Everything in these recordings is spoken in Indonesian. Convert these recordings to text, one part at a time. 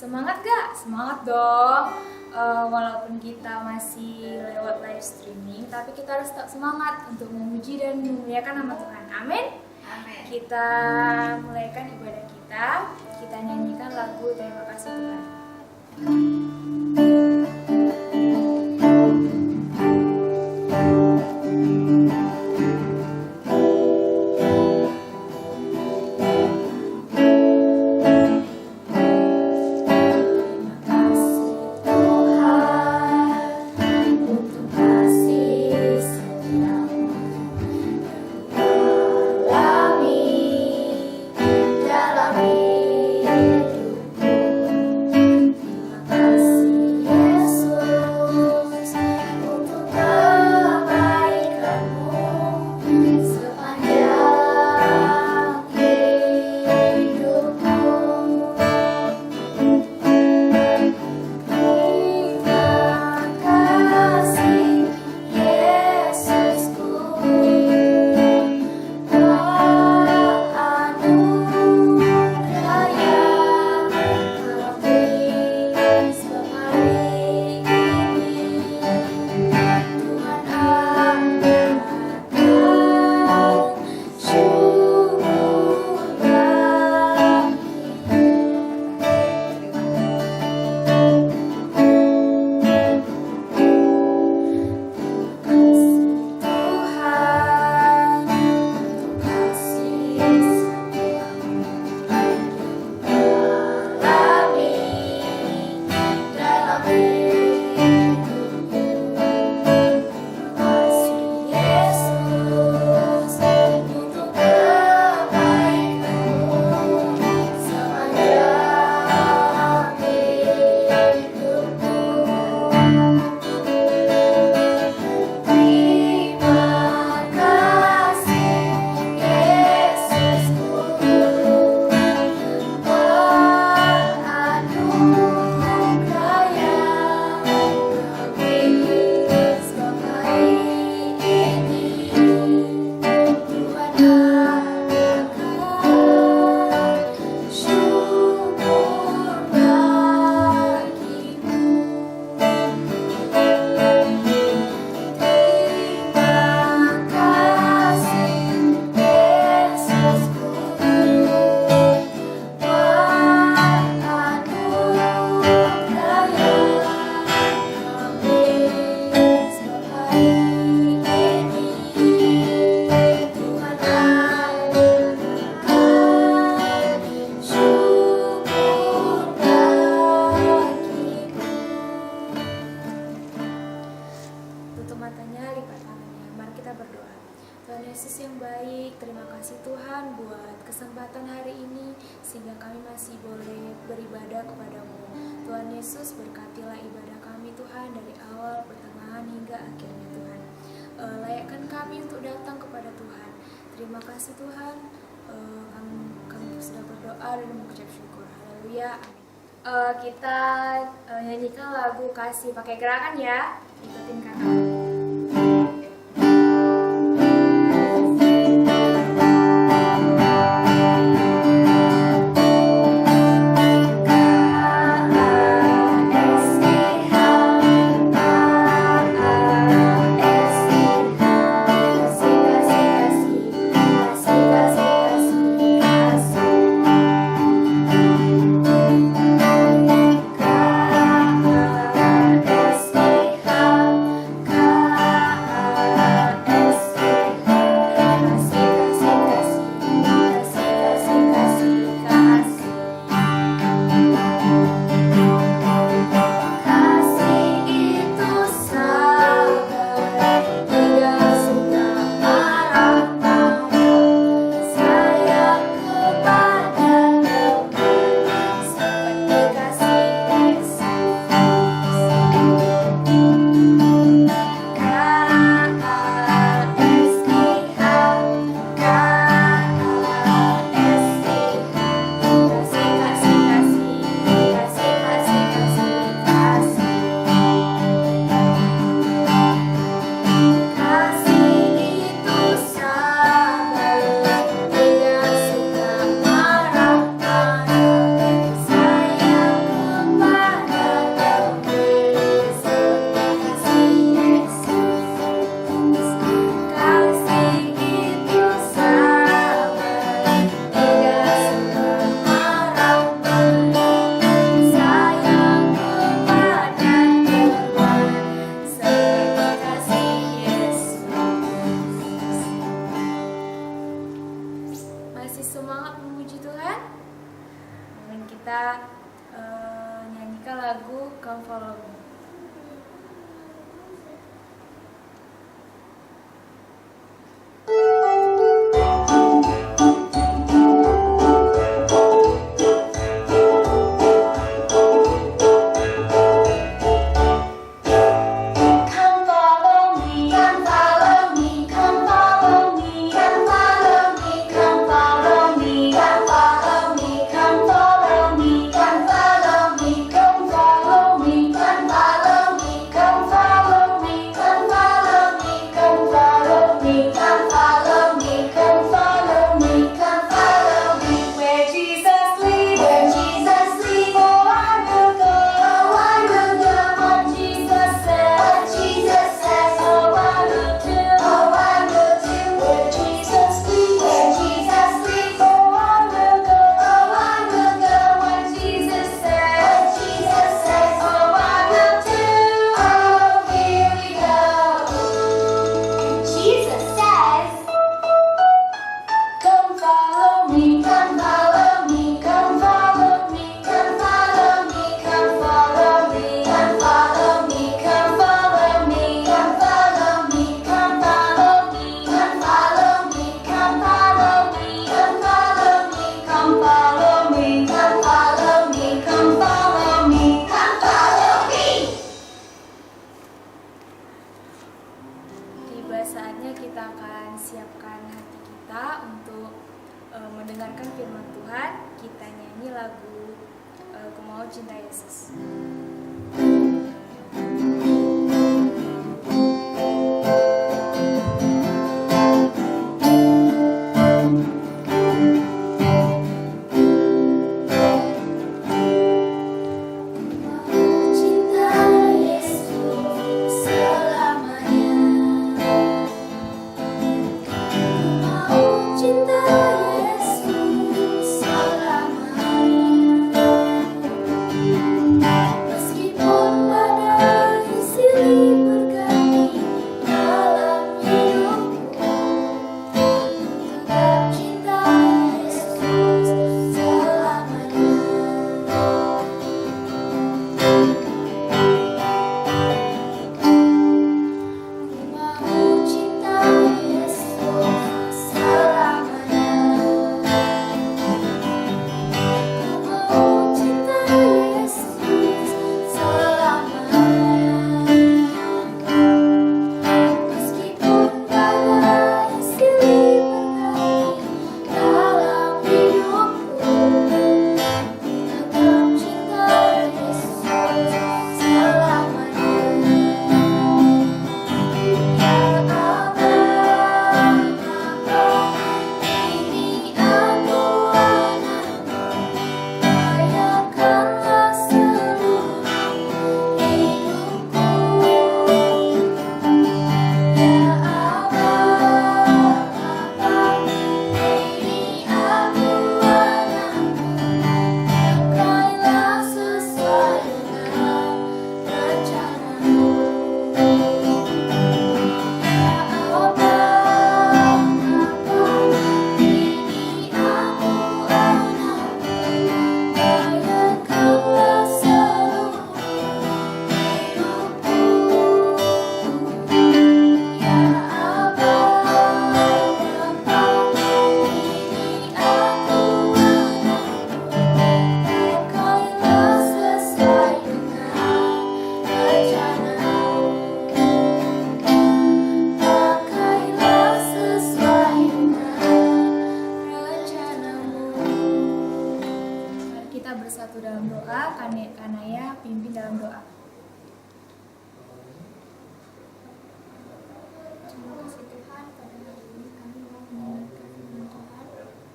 Semangat gak? Semangat dong. Walaupun kita masih lewat live streaming, tapi kita harus tetap semangat untuk memuji dan memuliakan nama Tuhan. Amin. Amin. Kita mulaikan ibadah kita. Kita nyanyikan lagu Terima Kasih Tuhan. Tuhan buat kesempatan hari ini sehingga kami masih boleh beribadah kepadamu. Tuhan Yesus, berkatilah ibadah kami Tuhan dari awal, pertengahan hingga akhirnya Tuhan. Layakkan kami untuk datang kepada Tuhan. Terima kasih Tuhan. Kami sudah berdoa dan mengucap syukur. Haleluya. Amin. Kita nyanyikan lagu Kasih pakai gerakan ya. Ikutin kakak. siapkan hati kita untuk mendengarkan firman Tuhan. Kita nyanyi lagu Ku Mau Cinta Yesus. Bersatu dalam doa, Kanaya pimpin dalam doa. Terima kasih Tuhan, pada hari ini kami mau mendengarkan firman Tuhan.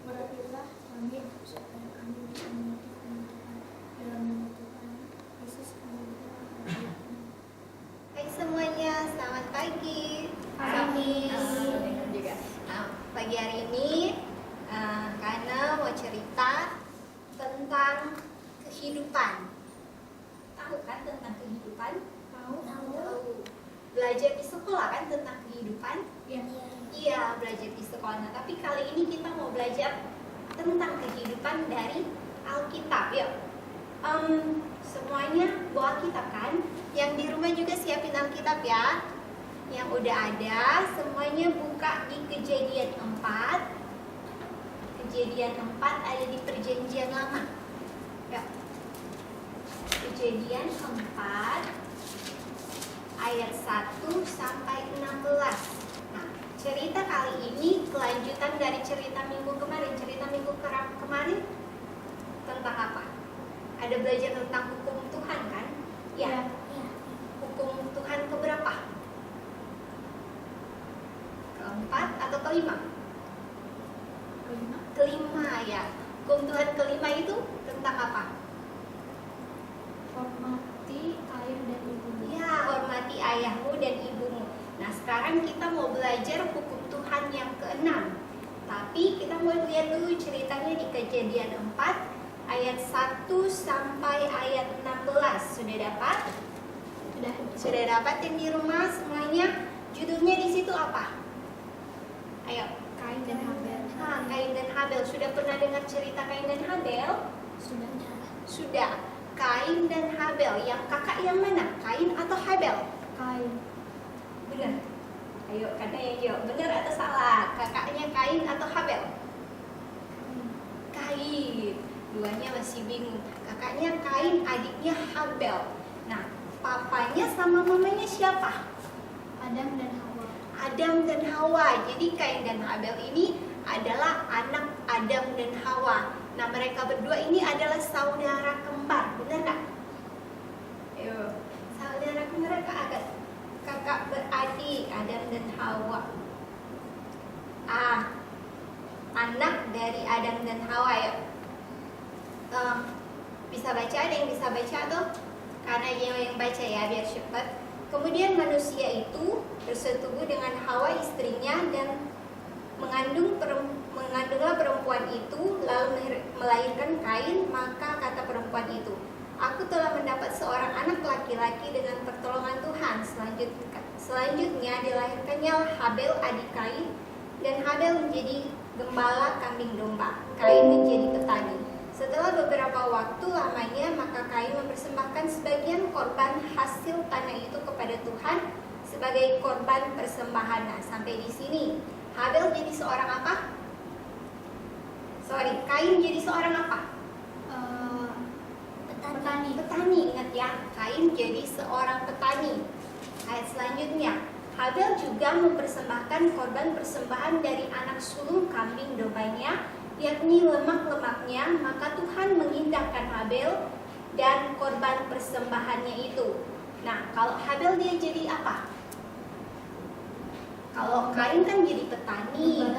Berkatilah kami supaya kami bisa mengerti firman Tuhan. Dalam nama Tuhan Yesus kami berdoa. Hai semuanya, selamat pagi. Pagi. Juga. Nah, pagi hari ini Kana mau cerita tentang kehidupan. Tahu kan tentang kehidupan? Tahu. Belajar di sekolah kan tentang kehidupan? Iya, belajar di sekolah. Nah, tapi kali ini kita mau belajar tentang kehidupan dari Alkitab. Yuk. Semuanya bawa Alkitab kan? Yang di rumah juga siapin Alkitab ya. Yang udah ada, semuanya buka di Kejadian 4. Kejadian 4 ada di Perjanjian Lama. Ya. Kejadian 4 ayat 1 sampai 16. Nah, cerita kali ini kelanjutan dari cerita minggu kemarin. Cerita minggu kemarin tentang apa? Ada belajar tentang hukum Tuhan kan? Ya. Hukum Tuhan keberapa? Keempat atau kelima? Kelima ya. Hukum Tuhan kelima itu tentang apa? Hormati ayah dan ibumu. Ya, hormati ayahmu dan ibumu. Nah, sekarang kita mau belajar hukum Tuhan yang keenam. Tapi kita mau lihat dulu ceritanya di Kejadian 4 ayat 1 sampai ayat 16. Sudah dapat? Sudah dapat yang di rumah semuanya? Judulnya di situ apa? Ayo. Kain dan Habel. Kain dan Habel. Sudah pernah dengar cerita Kain dan Habel? Sudah. Kain dan Habel. Yang kakak yang mana? Kain atau Habel? Kain. Benar. Ayo, katanya jawab. Benar atau salah? Kakaknya Kain atau Habel? Kain. Duanya masih bingung. Kakaknya Kain, adiknya Habel. Nah, papanya sama mamanya siapa? Adam dan Hawa. Adam dan Hawa. Jadi Kain dan Habel ini adalah anak Adam dan Hawa. Nah, mereka berdua ini adalah saudara kembar, benar nggak? Ayo, saudara kembar, kakak beradik Adam dan Hawa. Anak dari Adam dan Hawa ya. Bisa baca, ada yang bisa baca tuh? Karena yang baca ya biar cepat. Kemudian manusia itu bersetubuh dengan Hawa istrinya dan mengandunglah perempuan itu, lalu melahirkan Kain. Maka kata perempuan itu, aku telah mendapat seorang anak laki-laki dengan pertolongan Tuhan. Selanjutnya dilahirkannya Habel adik Kain, dan Habel menjadi gembala kambing domba, Kain menjadi petani. Setelah beberapa waktu lamanya, maka Kain mempersembahkan sebagian korban hasil tanah itu kepada Tuhan sebagai korban persembahan. Nah, sampai di sini Habel jadi seorang apa? Kain jadi seorang apa? Petani. Ingat ya, Kain jadi seorang petani. Ayat selanjutnya, Habel juga mempersembahkan korban persembahan dari anak sulung kambing dombanya, yakni lemak-lemaknya. Maka Tuhan mengindahkan Habel dan korban persembahannya itu. Nah, kalau Habel dia jadi apa? Kalau Kain kan jadi petani.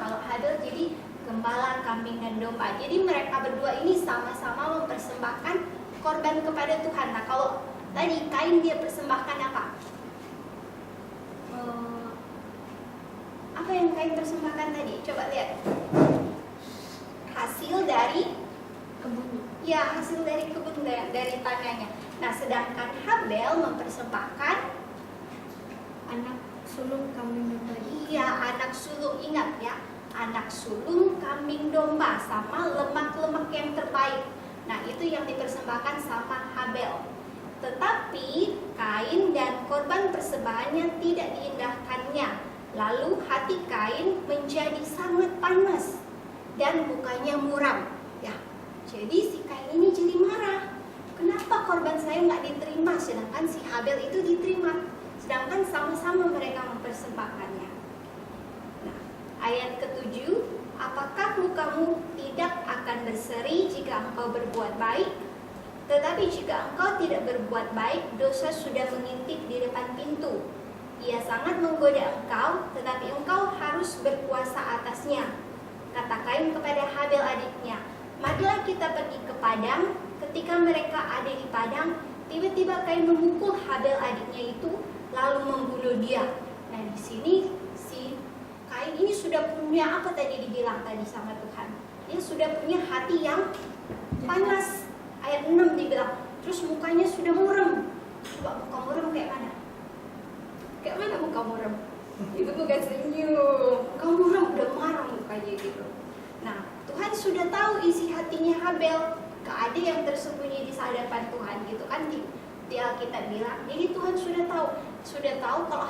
Kalau Habel jadi gembala kambing dan domba. Jadi mereka berdua ini sama-sama mempersembahkan korban kepada Tuhan. Nah, kalau tadi Kain dia persembahkan apa? Apa yang Kain persembahkan tadi? Coba lihat. Hasil dari kebun. Ya, hasil dari kebun, dari tanahnya. Nah, sedangkan Habel mempersembahkan anak sulung kambing domba. Iya, anak sulung. Ingat ya, anak sulung kambing domba sama lemak-lemak yang terbaik. Nah, itu yang dipersembahkan sama Habel. Tetapi Kain dan korban persembahannya tidak diindahkannya. Lalu hati Kain menjadi sangat panas dan mukanya muram. Ya, jadi si Kain ini jadi marah. Kenapa korban saya nggak diterima, sedangkan si Habel itu diterima? Sedangkan sama-sama mereka mempersembahkannya. Nah, ayat ke-7, apakah mukamu tidak akan berseri jika engkau berbuat baik? Tetapi jika engkau tidak berbuat baik, dosa sudah mengintip di depan pintu. Ia sangat menggoda engkau, tetapi engkau harus berkuasa atasnya. Kata Kain kepada Habel adiknya, marilah kita pergi ke padang. Ketika mereka ada di padang, tiba-tiba Kain memukul Habel adiknya itu, lalu membunuh dia. Nah, di sini si Kain ini sudah punya apa tadi dibilang tadi sama Tuhan? Dia sudah punya hati yang panas. Ayat 6 dibilang, terus mukanya sudah muram. Coba muka muram kayak mana? Kayak mana muka muram? Itu bukan senyum. Muka muram udah marah mukanya gitu. Nah, Tuhan sudah tahu isi hatinya Habel. Gak ada yang tersembunyi di hadapan Tuhan gitu kan di Alkitab bilang. Jadi Tuhan sudah tahu kalau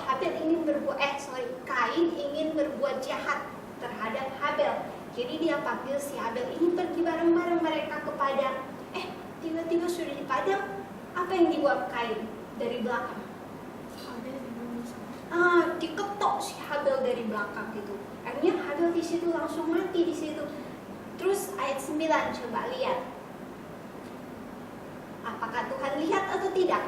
Kain ingin berbuat jahat terhadap Habel. Jadi dia panggil si Habel ini pergi bareng-bareng mereka ke padang. Tiba-tiba sudah di padang, apa yang dibuat Kain dari belakang? Diketok si Habel dari belakang gitu. Akhirnya Habel di situ langsung mati di situ. Terus ayat 9 coba lihat. Apakah Tuhan lihat atau tidak?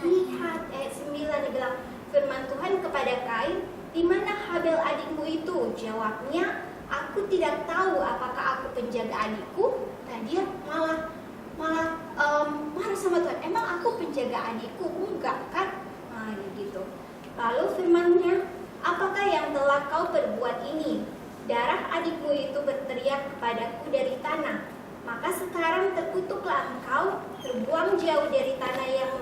Lihat. Ayat 9 dibilang, firman Tuhan kepada Kain, di mana Habel adikmu itu? Jawabnya, aku tidak tahu apakah aku penjaga adikku. Nah, dia malah marah sama Tuhan. Emang aku penjaga adikku? Enggak kan? Nah, gitu. Lalu firman-Nya, apakah yang telah kau perbuat ini? Darah adikmu itu berteriak kepadaku dari tanah. Maka sekarang terkutuklah engkau, terbuang jauh dari tanah yang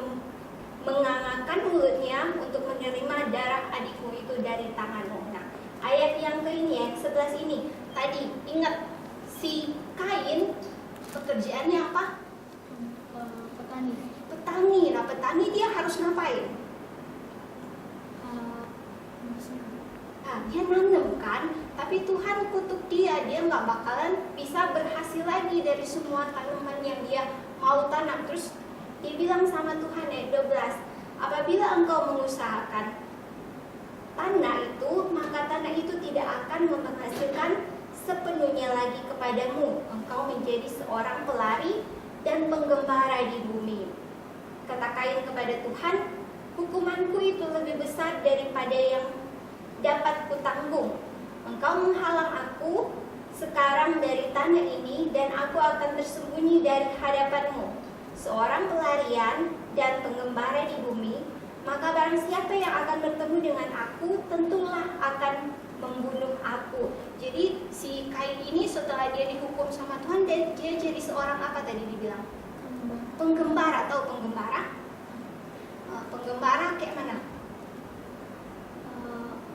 mengangakan mulutnya untuk menerima darah adikmu itu dari tanganmu. Nah, ayat yang ke-11 ini, tadi ingat si Kain pekerjaannya apa? Petani. Nah, petani dia harus ngapain? Dia nanam kan, tapi Tuhan kutuk dia nggak bakalan bisa berhasil lagi dari semua tanaman yang dia mau tanam. Terus dia bilang sama Tuhan ayat 12, apabila engkau mengusahakan tanah itu, maka tanah itu tidak akan menghasilkan sepenuhnya lagi kepadamu. Engkau menjadi seorang pelari dan penggembara di bumi. Kata Kain kepada Tuhan, hukumanku itu lebih besar daripada yang dapat kutanggung. Engkau menghalang aku sekarang dari tanah ini, dan aku akan tersembunyi dari hadapanmu. Seorang pelarian dan penggembara di bumi, maka barang siapa yang akan bertemu dengan aku, tentulah akan membunuh aku. Jadi si Kain ini setelah dia dihukum sama Tuhan, dan dia jadi seorang apa tadi dibilang? Penggembara. Tahu penggembara? Penggembara kayak mana?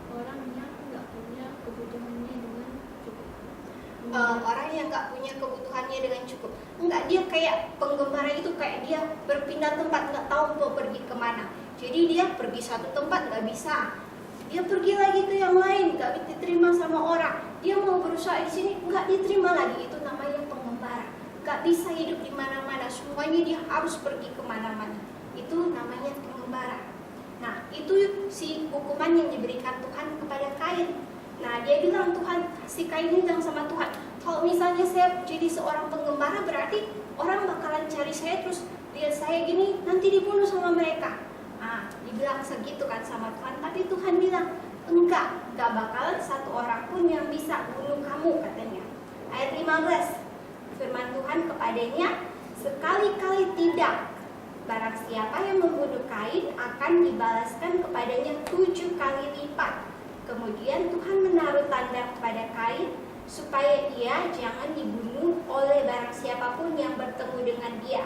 Orang yang nggak punya kebutuhannya dengan cukup. Orang yang nggak punya kebutuhannya dengan cukup. Enggak, dia kayak penggembara itu kayak dia berpindah tempat, nggak tahu mau pergi kemana. Jadi dia pergi satu tempat nggak bisa, dia pergi lagi ke yang lain, nggak diterima sama orang. Dia mau berusaha di sini, nggak diterima lagi. Itu namanya penggembara. Nggak bisa hidup di mana-mana, semuanya dia harus pergi kemana-mana. Itu namanya penggembara. Nah, itu si hukuman yang diberikan Tuhan kepada Kain. Nah, dia bilang, Tuhan, si Kain bilang sama Tuhan, kalau misalnya saya jadi seorang penggembara, berarti orang bakalan cari saya, terus lihat saya gini, nanti dibunuh sama mereka. Nah, dibilang segitu kan sama Tuhan, tapi Tuhan bilang, enggak bakalan satu orang pun yang bisa bunuh kamu, katanya. Ayat 15, firman Tuhan kepadanya, sekali-kali tidak. Barang siapa yang membunuh Kain akan dibalaskan kepadanya 7 kali lipat. Kemudian Tuhan menaruh tanda kepada Kain supaya ia jangan dibunuh oleh barang siapapun yang bertemu dengan dia.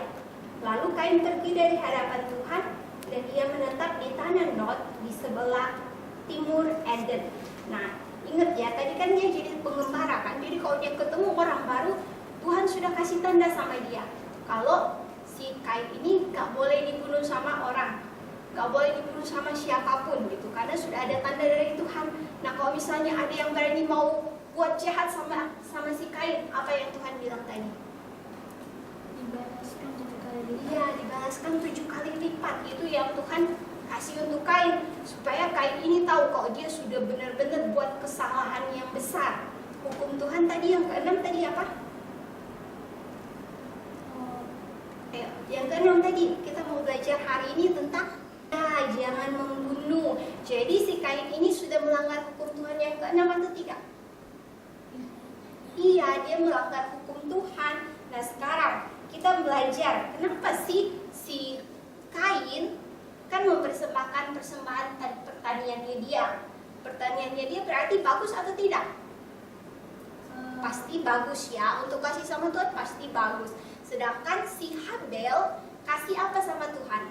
Lalu Kain pergi dari hadapan Tuhan dan ia menetap di tanah Nod di sebelah timur Eden. Nah, ingat ya, tadi kan dia jadi pengembara kan. Jadi kalau dia ketemu orang baru, Tuhan sudah kasih tanda sama dia. Kalau si Kain ini gak boleh dibunuh sama orang, gak boleh dibunuh sama siapapun gitu, karena sudah ada tanda dari Tuhan. Nah, kalau misalnya ada yang berani mau buat jahat sama si Kain, apa yang Tuhan bilang tadi? Dibalaskan 7 kali lipat. Iya, dibalaskan 7 kali lipat. Itu yang Tuhan kasih untuk Kain, supaya Kain ini tahu kalau dia sudah benar-benar buat kesalahan yang besar. Hukum Tuhan tadi yang ke-6 tadi apa? Yang ke-6 tadi kita mau belajar hari ini tentang jangan membunuh. Jadi si Kain ini sudah melanggar hukum Tuhan yang ke-6 atau tidak? Iya, dia melanggar hukum Tuhan. Nah, sekarang kita belajar kenapa sih si Kain kan mempersembahkan persembahan pertaniannya dia. Pertaniannya dia berarti bagus atau tidak? Pasti bagus ya, untuk kasih sama Tuhan pasti bagus. Sedangkan si Habel kasih apa sama Tuhan?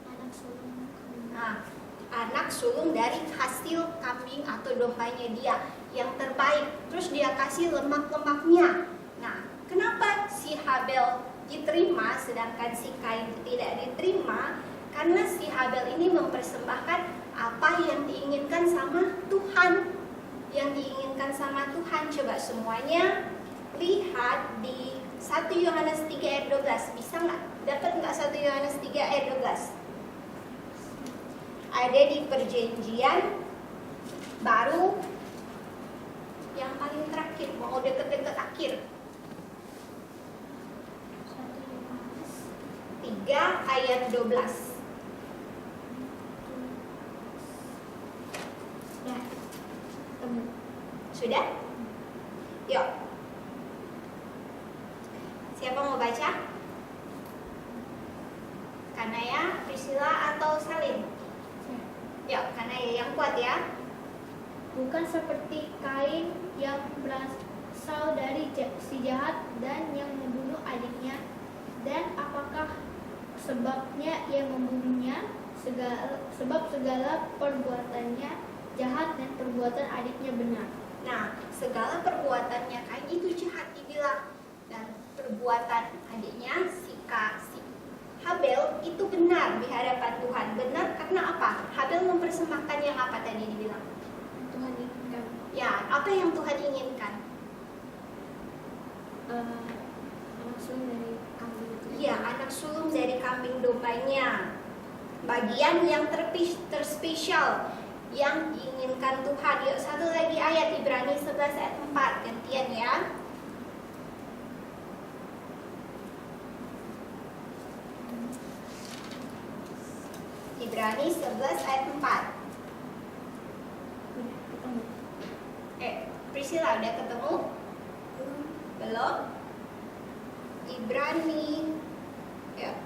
Anak sulung. Nah, anak sulung dari hasil kambing atau dombanya dia yang terbaik. Terus dia kasih lemak-lemaknya. Nah, kenapa si Habel diterima sedangkan si Kain tidak diterima? Karena si Habel ini mempersembahkan apa yang diinginkan sama Tuhan. Yang diinginkan sama Tuhan. Coba semuanya lihat di 1 Yohanes 3 ayat 12. Bisa nggak? Dapat nggak 1 Yohanes 3 ayat 12? Ada di perjanjian baru yang paling terakhir, mau deket-deket akhir. 3 ayat 12. Ya, temu. Sudah? Yuk. Siapa mau baca? Kanaya, Priscilla, atau Salim? Yuk, Kanaya yang kuat ya. Bukan seperti Kain yang berasal dari si jahat dan yang membunuh adiknya. Dan apakah sebabnya ia membunuhnya? Sebab segala perbuatannya jahat dan perbuatan adiknya benar. Nah, segala perbuatannya Kain itu jahat dibilang, dan perbuatan adiknya si Habel itu benar di hadapan Tuhan. Benar karena apa? Habel mempersembahkan yang apa tadi dibilang? Tuhan inginkan. Ya, apa yang Tuhan inginkan? Langsung dari kambing itu. Ya, anak sulung dari kambing dombanya. Bagian yang terspesial yang diinginkan Tuhan. Yuk, satu lagi ayat Ibrani 11 ayat 4. Gantian ya. Ibrani 11 ayat 4. Priscilla udah ketemu? Belum? Ibrani. Ya.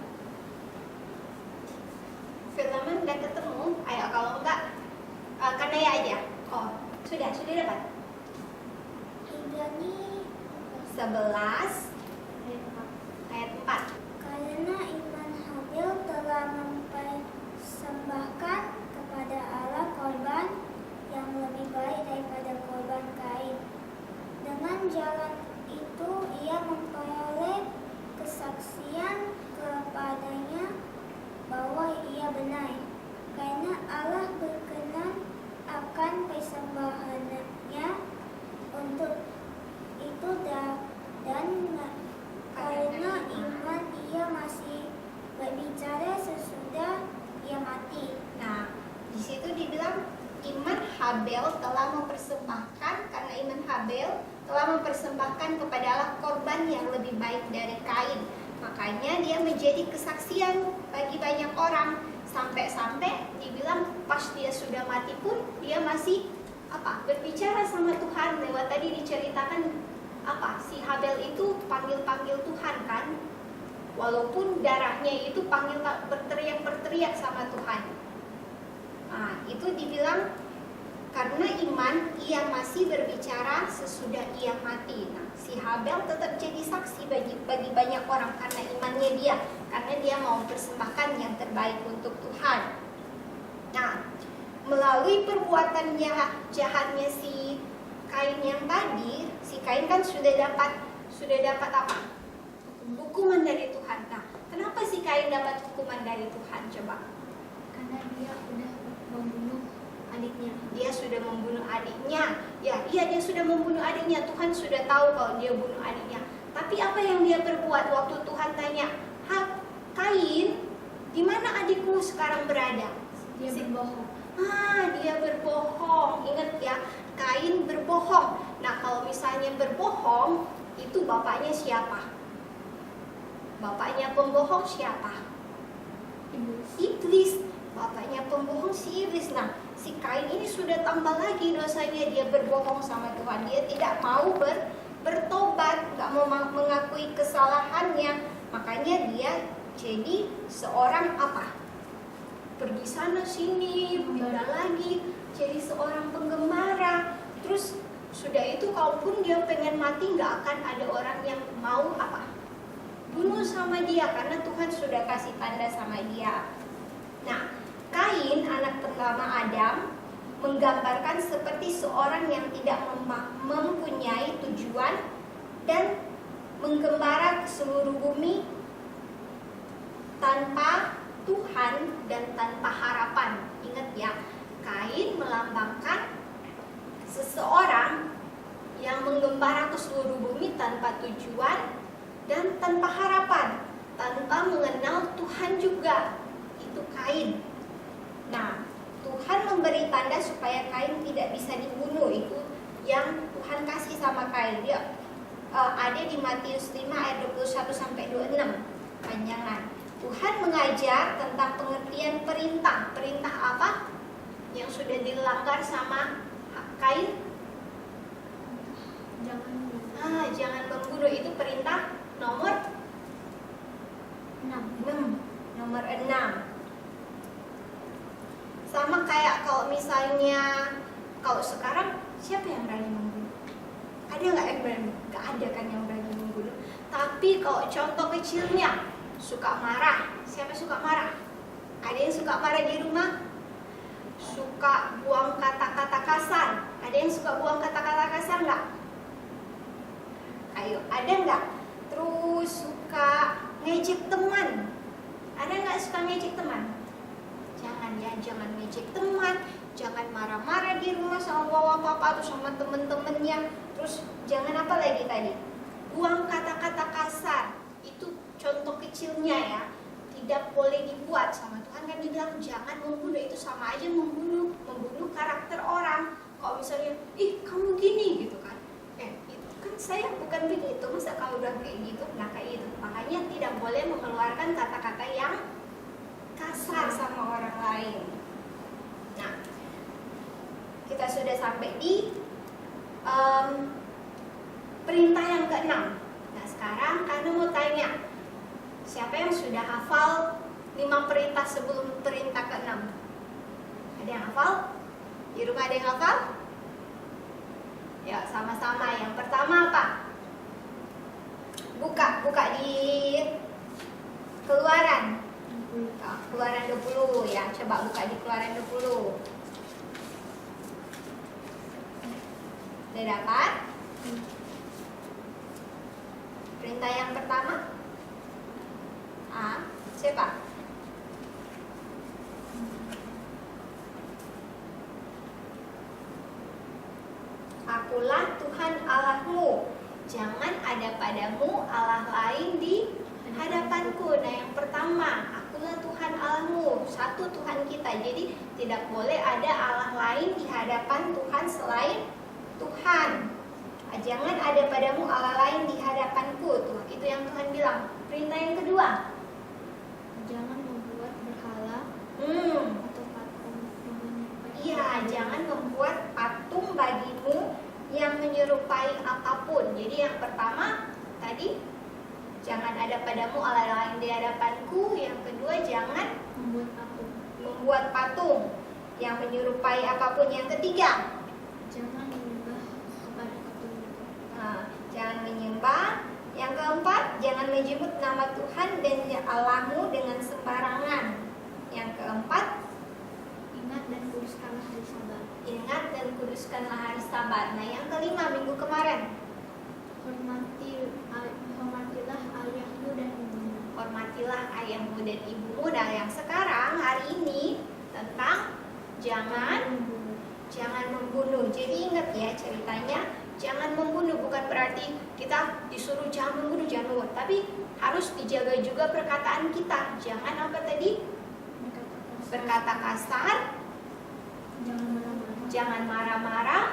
Firman udah ketemu? Ayo, kalau enggak karena ya aja. Oh, sudah dapat. Ibrani 11 ayat 4. karena iman Habil telah mempersembahkan kepada Allah korban yang lebih baik daripada korban Kain. Dengan jalan itu ia memperoleh kesaksian kepadanya bahwa ia benar. Karena Allah berkenan akan persembahannya untuk itu dan karena iman ia masih berbicara sesudah ia mati. Nah, di situ dibilang iman Habel telah mempersembahkan, karena iman Habel telah mempersembahkan kepada Allah korban yang lebih baik dari Kain. Makanya dia menjadi kesaksian bagi banyak orang. Sampai-sampai dibilang pas dia sudah mati pun dia masih berbicara sama Tuhan. Lewat tadi diceritakan si Habel itu panggil-panggil Tuhan kan. Walaupun darahnya itu berteriak sama Tuhan. Nah, itu dibilang karena iman ia masih berbicara sesudah ia mati. Nah, si Habel tetap jadi saksi bagi banyak orang karena imannya dia, karena dia mau mempersembahkan yang terbaik untuk Tuhan. Nah, melalui perbuatan jahatnya si Kain yang tadi, si Kain kan sudah dapat apa? Hukuman dari Tuhan. Nah, kenapa si Kain dapat hukuman dari Tuhan? Coba. Karena dia sudah membunuh adiknya. Dia sudah membunuh adiknya. Ya, dia sudah membunuh adiknya. Tuhan sudah tahu kalau dia bunuh adiknya. Tapi apa yang dia perbuat waktu Tuhan tanya, Kain, di mana adikmu sekarang berada? Dia berbohong. Dia berbohong. Ingat ya, Kain berbohong. Nah, kalau misalnya berbohong, itu bapaknya siapa? Bapaknya pembohong siapa? Iblis. Bapaknya pembohong si iblis. Nah, si Kain ini sudah tambah lagi dosanya, dia berbohong sama Tuhan. Dia tidak mau bertobat, nggak mau mengakui kesalahannya. Makanya dia jadi seorang pergi sana sini, pindah lagi, jadi seorang penggembara. Terus sudah itu, kalaupun dia pengen mati, nggak akan ada orang yang mau bunuh sama dia, karena Tuhan sudah kasih tanda sama dia. Nah, Kain, anak pertama Adam, menggambarkan seperti seorang yang tidak mempunyai tujuan dan menggembara ke seluruh bumi tanpa Tuhan dan tanpa harapan. Ingat ya, Kain melambangkan seseorang yang menggembara ke seluruh bumi tanpa tujuan dan tanpa harapan, tanpa mengenal Tuhan juga. Itu Kain. Nah, Tuhan memberi tanda supaya Kain tidak bisa dibunuh. Itu yang Tuhan kasih sama Kain. Dia ada di Matius 5 ayat 21-26. Panjangan. Tuhan mengajar tentang pengertian perintah. Perintah apa yang sudah dilanggar sama Kain? Jangan membunuh. Itu perintah nomor 6. Nomor 6. Sama kayak kalau misalnya, kalau sekarang siapa yang berani membunuh? Ada nggak yang berani? Nggak ada kan yang berani membunuh. Tapi kalau contoh kecilnya, suka marah. Siapa suka marah? Ada yang suka marah di rumah? Suka buang kata-kata kasar. Ada yang suka buang kata-kata kasar nggak? Ayo, ada nggak? Terus suka ngejek teman. Ada nggak suka ngejek teman? Jangan ngejek teman, jangan marah-marah di rumah sama bawa papa atau sama temen-temennya. Terus jangan apa lagi tadi? Buang kata-kata kasar. Itu contoh kecil kecilnya ya, tidak boleh dibuat sama Tuhan. Kan dibilang jangan membunuh, itu sama aja membunuh karakter orang. Kalau misalnya, ih kamu gini gitu kan, itu kan saya bukan begitu, masa kamu udah kayak gitu. Nah kayak gitu, makanya tidak boleh mengeluarkan kata-kata yang kasar sama orang lain. Nah, kita sudah sampai di perintah yang ke-6. Nah sekarang Kana mau tanya, siapa yang sudah hafal 5 perintah sebelum perintah ke-6? Ada yang hafal? Di rumah ada yang hafal? Ya, sama-sama. Yang pertama apa? Buka di Keluaran. Keluaran 20 ya. Coba buka di Keluaran 20. Udah dapat? Perintah yang pertama? Siapa? Akulah Tuhan Allahmu, jangan ada padamu Allah lain di hadapanku. Nah yang pertama, akulah Tuhan Allahmu, satu Tuhan kita. Jadi tidak boleh ada Allah lain di hadapan Tuhan selain Tuhan. Jangan ada padamu Allah lain di hadapanku. Tuh, itu yang Tuhan bilang. Perintah yang kedua, Jangan membuat berhala atau patung. iya, jangan membuat patung bagimu yang menyerupai apapun. Jadi yang pertama tadi, jangan ada padamu Allah lain di hadapanku. Yang kedua, jangan membuat patung yang menyerupai apapun. Yang ketiga, Jangan menyembah kepada patung. jangan menyembah. Yang keempat, jangan menyebut nama Tuhan dan Allahmu dengan sembarangan. Yang keempat, Ingat dan kuduskanlah hari Sabat. ingat dan kuduskanlah hari Sabat. Nah yang kelima, minggu kemarin, Hormatilah ayahmu dan ibumu. hormatilah ayahmu dan ibumu. Nah yang sekarang hari ini tentang jangan membunuh. Jadi ingat ya ceritanya, jangan membunuh bukan berarti kita disuruh jangan membunuh, tapi harus dijaga juga perkataan kita. Jangan apa tadi? Berkata kasar, Jangan marah-marah. jangan marah-marah,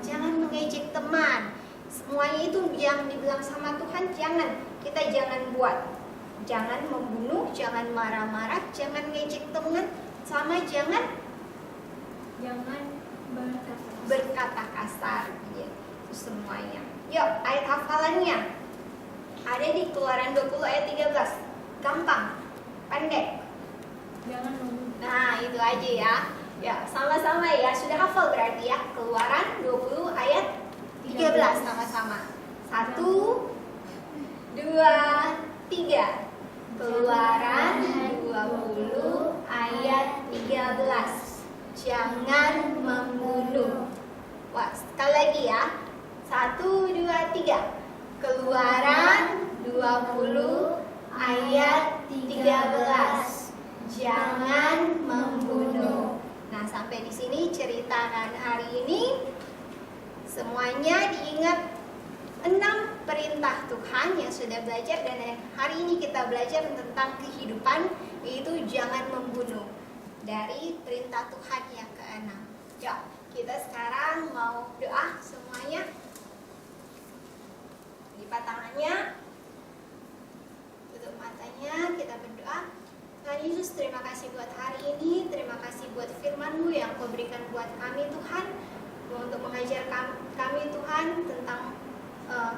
jangan mengejek teman. Semuanya itu yang dibilang sama Tuhan kita jangan buat. Jangan membunuh, jangan marah-marah, jangan ngejek teman, sama jangan berkata kasar. Ya, itu semuanya. Yuk, ayat hafalannya ada di Keluaran 20 ayat 13. Gampang, pendek. Jangan membunuh. Nah, itu aja ya. Ya, sama-sama ya. Sudah hafal berarti ya. Keluaran 20 ayat 13 sama-sama. 1 2 3. Keluaran 20 ayat 13. Jangan membunuh. Wah, sekali lagi ya. 1 2 3. Keluaran 20 ayat 13. Jangan membunuh. Nah, sampai di sini cerita hari ini semuanya diingat 6 perintah Tuhan yang sudah belajar, dan hari ini kita belajar tentang kehidupan, yaitu jangan membunuh dari perintah Tuhan yang ke-6. Yuk, kita sekarang mau doa semuanya. Lipat tangannya, tutup matanya, kita berdoa. Tuhan Yesus, terima kasih buat hari ini, terima kasih buat firman-Mu yang Kau berikan buat kami Tuhan, untuk mengajar kami Tuhan tentang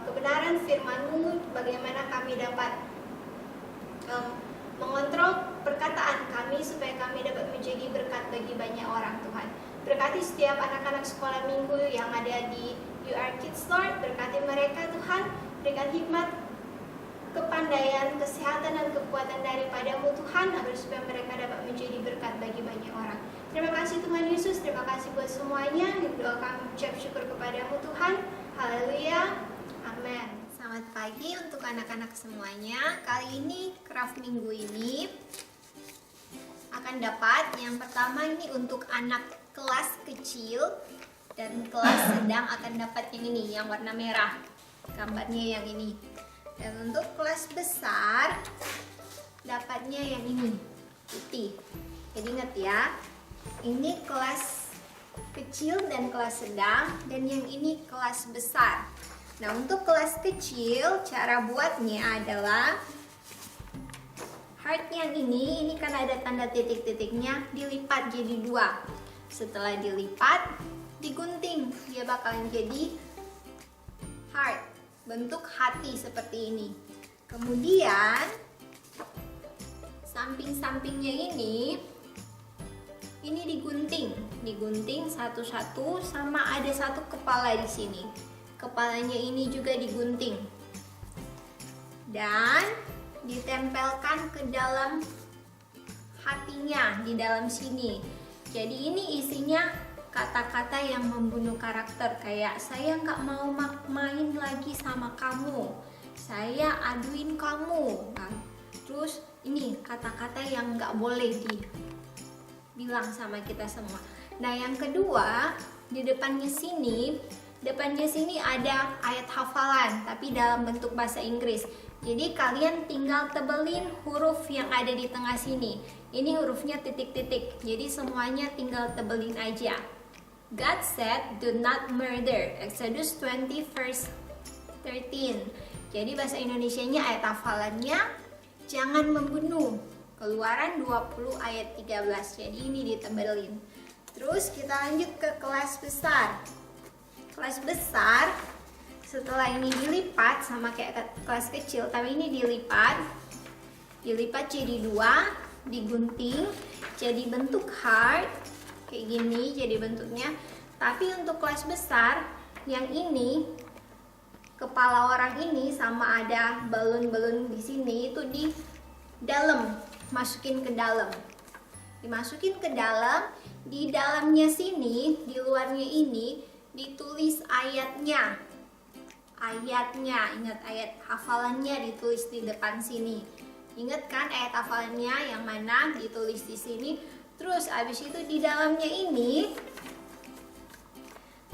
kebenaran firman-Mu, bagaimana kami dapat mengontrol perkataan kami supaya kami dapat menjadi berkat bagi banyak orang Tuhan. Berkati setiap anak-anak sekolah minggu yang ada di UR Kids Lord, berkati mereka Tuhan, berikan hikmat, kepandaian, kesehatan dan kekuatan daripada-Mu Tuhan, agar supaya mereka dapat menjadi berkat bagi banyak orang. Terima kasih Tuhan Yesus, terima kasih buat semuanya. Doa kami ucap syukur kepada-Mu Tuhan. Haleluya. Amin. Selamat pagi untuk anak-anak semuanya. Kali ini craft minggu ini akan dapat yang pertama ini untuk anak kelas kecil, dan kelas sedang akan dapat yang ini, yang warna merah. Gambarnya yang ini. Dan untuk kelas besar dapatnya yang ini, putih. Jadi ingat ya, ini kelas kecil dan kelas sedang, dan yang ini kelas besar. Nah, untuk kelas kecil, cara buatnya adalah heart yang ini kan ada tanda titik-titiknya, dilipat jadi 2. Setelah dilipat, digunting, dia bakalan jadi heart, bentuk hati seperti ini. Kemudian samping-sampingnya ini digunting satu-satu, sama ada satu kepala di sini. Kepalanya ini juga digunting dan ditempelkan ke dalam hatinya di dalam sini. Jadi ini isinya kata-kata yang membunuh karakter, kayak saya nggak mau main lagi sama kamu, saya aduin kamu. Nah, terus ini kata-kata yang nggak boleh dibilang sama kita semua. Nah, yang kedua, di depannya sini ada ayat hafalan tapi dalam bentuk bahasa Inggris. Jadi kalian tinggal tebelin huruf yang ada di tengah sini. Ini hurufnya titik-titik, jadi semuanya tinggal tebelin aja. God said, do not murder. Exodus 20 verse 13. Jadi bahasa Indonesianya ayat hafalannya jangan membunuh. Keluaran 20 ayat 13. Jadi ini ditebelin. Terus kita lanjut ke kelas besar. Kelas besar, setelah ini dilipat sama kayak kelas kecil, tapi ini dilipat jadi 2, digunting jadi bentuk heart kayak gini, jadi bentuknya. Tapi untuk kelas besar yang ini, kepala orang ini sama ada balon-balon di sini, itu di dalam, dimasukin ke dalam. Di dalamnya sini, di luarnya ini ditulis ayatnya. Ingat ayat hafalannya ditulis di depan sini. Ingat kan ayat hafalannya yang mana ditulis di sini. Terus abis itu di dalamnya ini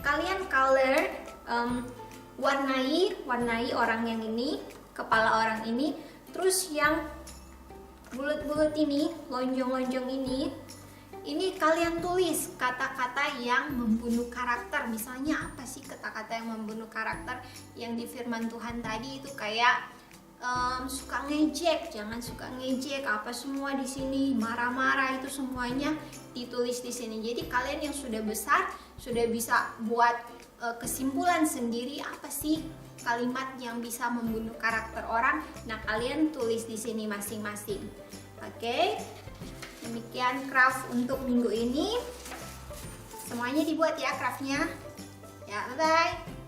kalian color, warnai orang yang ini, kepala orang ini. Terus yang bulat-bulat ini, lonjong-lonjong ini kalian tulis kata-kata yang membunuh karakter. Misalnya apa sih kata-kata yang membunuh karakter yang di firman Tuhan tadi itu, kayak suka ngejek, jangan suka ngejek, apa semua di sini, marah-marah, itu semuanya ditulis di sini. Jadi kalian yang sudah besar sudah bisa buat kesimpulan sendiri apa sih kalimat yang bisa membunuh karakter orang. Nah, kalian tulis di sini masing-masing. Oke. Demikian craft untuk minggu ini. Semuanya dibuat ya craftnya. Ya, bye-bye.